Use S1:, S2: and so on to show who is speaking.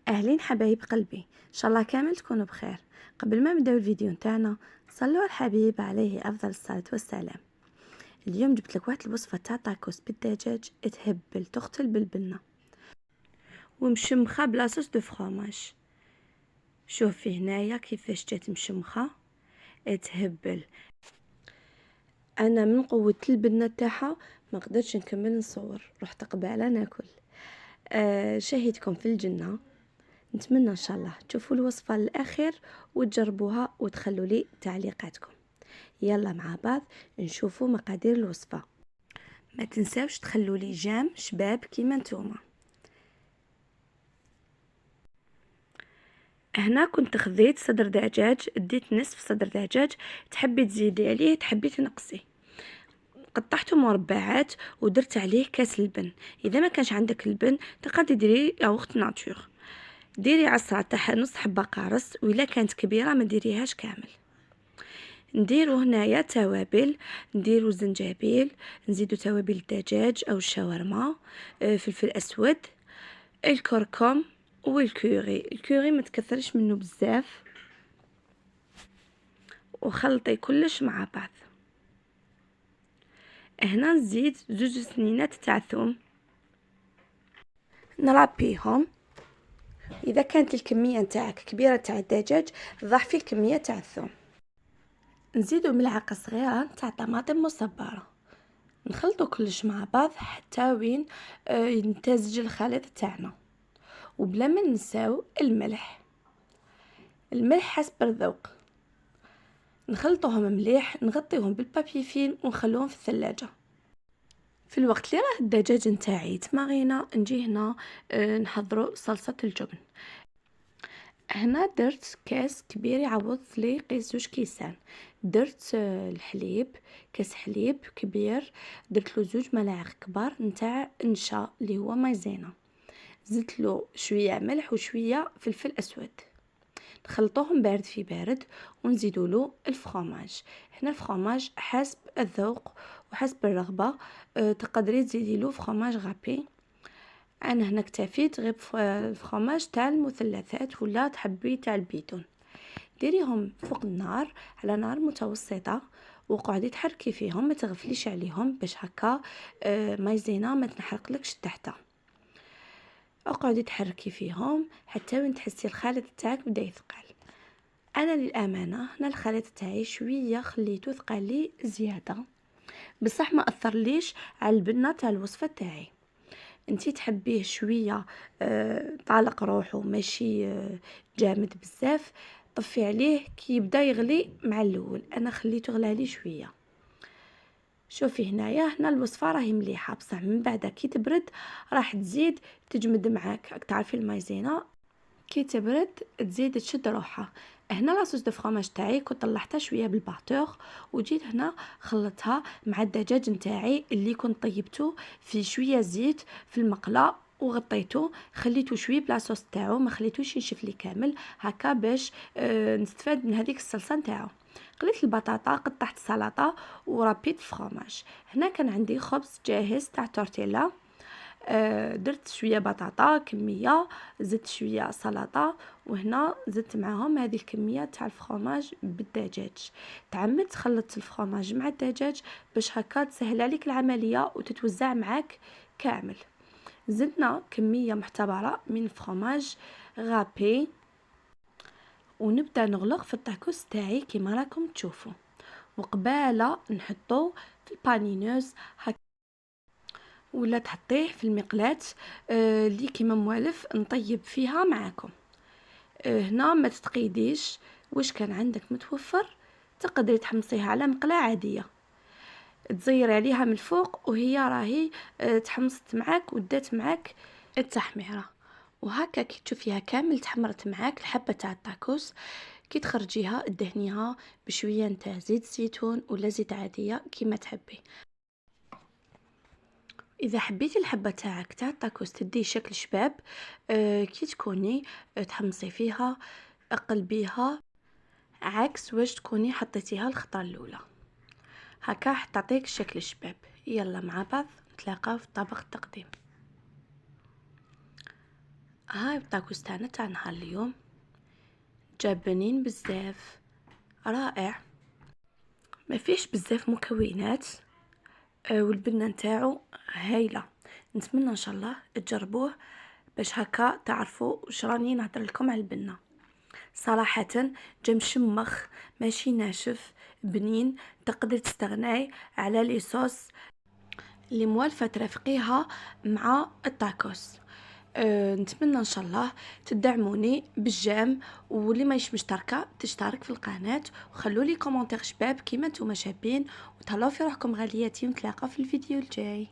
S1: اهلين حبايب قلبي، ان شاء الله كامل تكونوا بخير. قبل ما نبداو الفيديو نتاعنا صلوا على الحبيب عليه افضل الصلاه والسلام. اليوم جبت لك واحد الوصفه تاع طاكوس بالدجاج تهبل تقتل بالبنه ومشمخه بلا صوص دو فرomاج. شوفي هنايا كيفاش جات مشمخه تهبل. انا من قوه البنه تاعها ما قدرتش نكمل نصور، رحت قباله ناكل. شهيتكم في الجنه. نتمنى ان شاء الله تشوفوا الوصفه للاخير وتجربوها وتخلوا لي تعليقاتكم. يلا مع بعض نشوفوا مقادير الوصفه. ما تنساوش تخلوا لي جام شباب كيما نتوما. هنا كنت خذيت صدر دجاج، اديت نصف صدر دجاج، تحبي تزيدي عليه تحبي تنقصي. قطعته مربعات ودرت عليه كاس اللبن. اذا ما كانش عندك اللبن تقدري ديري ياغورت ناتور. ديري عصره تاع نص حبه قارص، وإلا كانت كبيره ما ديريهاش كامل. نديرو هنايا توابل، نديرو زنجبيل، نزيدو توابل الدجاج او الشاورما، فلفل اسود، الكركم والكوري ما تكثرش منه بزاف، وخلطي كلش مع بعض. هنا نزيد 2 سنينات تاع ثوم نربيهم. اذا كانت الكميه نتاعك كبيره تاع الدجاج ضعفي الكميه تاع الثوم. نزيدو ملعقه صغيره تاع طماطم مصبره، نخلطو كلش مع بعض حتى وين ينتزج الخليط تاعنا. وبلا ما ننساو الملح حسب الذوق. نخلطوهم مليح، نغطيهم بالبابي فيلم ونخلوهم في الثلاجه. في الوقت اللي راه الدجاج نتاعي تمارينا نجي هنا نحضروا صلصه الجبن. هنا درت كاس كبير يعوض لي قيس 2 كيسان. درت الحليب، كاس حليب كبير، درت له 2 ملاعق كبار نتاع نشا اللي هو مايزينا، زدت له شويه ملح وشويه فلفل اسود، نخلطوهم بارد في بارد ونزيدوا له الفرomاج. هنا الفرomاج حسب الذوق وحسب الرغبه. تقدري تزيدي له فرomاج غابي. انا هنا اكتفيت غير الفرomاج تاع المثلثات ولا تحبي تاع البيتون. ديريهم فوق النار على نار متوسطه وقعدي تحركي فيهم، ما تغفليش عليهم باش هكا مايزينا ما تنحرقلكش تحت. اقعدي تحركي فيهم حتى وين تحسي الخليط تاعك بدا يثقل. انا للامانه هنا الخليط تاعي شويه خليته ثقل لي زياده، بصح ما اثر ليش على البنه تاع الوصفه تاعي. انتي تحبيه شويه طالق روحه ماشي جامد بزاف، طفي عليه كي يبدا يغلي مع الاول. انا خليته غلى لي شويه. شوفي هنا الوصفه راهي مليحه، بصح من بعد كي تبرد راح تزيد تجمد معاك. راك تعرفي المايزينا كي تبرد تزيد تشد روحها. هنا لاصوص دو فرomاج تاعي كنت طلعتها شويه بالباتور وجيت هنا خلطتها مع الدجاج نتاعي اللي كنت طيبته في شويه زيت في المقله وغطيته، خليته شويه بلا صوص تاعو، ما خليتوش ينشف لي كامل هكا باش نستفاد من هذيك الصلصه نتاعو. قليت البطاطا، قطعت السلطه وربيت فرomاج. هنا كان عندي خبز جاهز تاع تورتيلا، درت شويه بطاطا كميه، زدت شويه سلطه، وهنا زدت معاهم هذه الكميه تاع الفرomاج بالدجاج. تعمدت خلطت الفرomاج مع الدجاج باش هكا تسهل عليك العمليه وتتوزع معاك كامل. زدنا كميه محتبره من الفرomاج غابي ونبدا نغلق في الطاكوس تاعي كيما راكم تشوفوا. وقباله نحطو في البانينوز ولا تحطيه في المقلاة اللي كيما موالف نطيب فيها معاكم. هنا ما تتقيديش واش كان عندك متوفر، تقدري تحمصيها على مقلاة عادية، تزيري عليها من الفوق وهي راهي تحمصت معاك ودات معاك التحميرة. وهكا كي تشوفيها كامل تحمرت معاك الحبة تاع الطاكوس، كي تخرجيها دهنيها بشوية نتاع زيت زيتون ولا زيت عادية كيما تحبي. اذا حبيتي الحبه تاعك تاع الطاكوس تدي شكل شباب، كي تكوني تحمصي فيها قلبيها عكس واش تكوني حطيتيها الخطره الاولى، هكا تعطيك شكل شباب. يلا مع بعض نتلاقاو في طبق التقديم. هاي الطاكوس تاعنا تاع نهار اليوم، جا بنين بزاف، رائع، ما فيش بزاف مكونات. والبنه نتاعو هايله. نتمنى ان شاء الله تجربوه باش هكا تعرفوا واش راني نهضر لكم على البنه. صراحه جا مشمخ، ماشي ناشف، بنين، تقدر تستغناي على لي صوص اللي موالفه ترافقيها مع الطاكوس. نتمنى ان شاء الله تدعموني بالجام، واللي ماهيش مشتركه تشترك في القناه، وخلوا لي كومونتير شباب كيما نتوما شابين، وتهلاو في روحكم غالياتي، ونتلاقاو في الفيديو الجاي.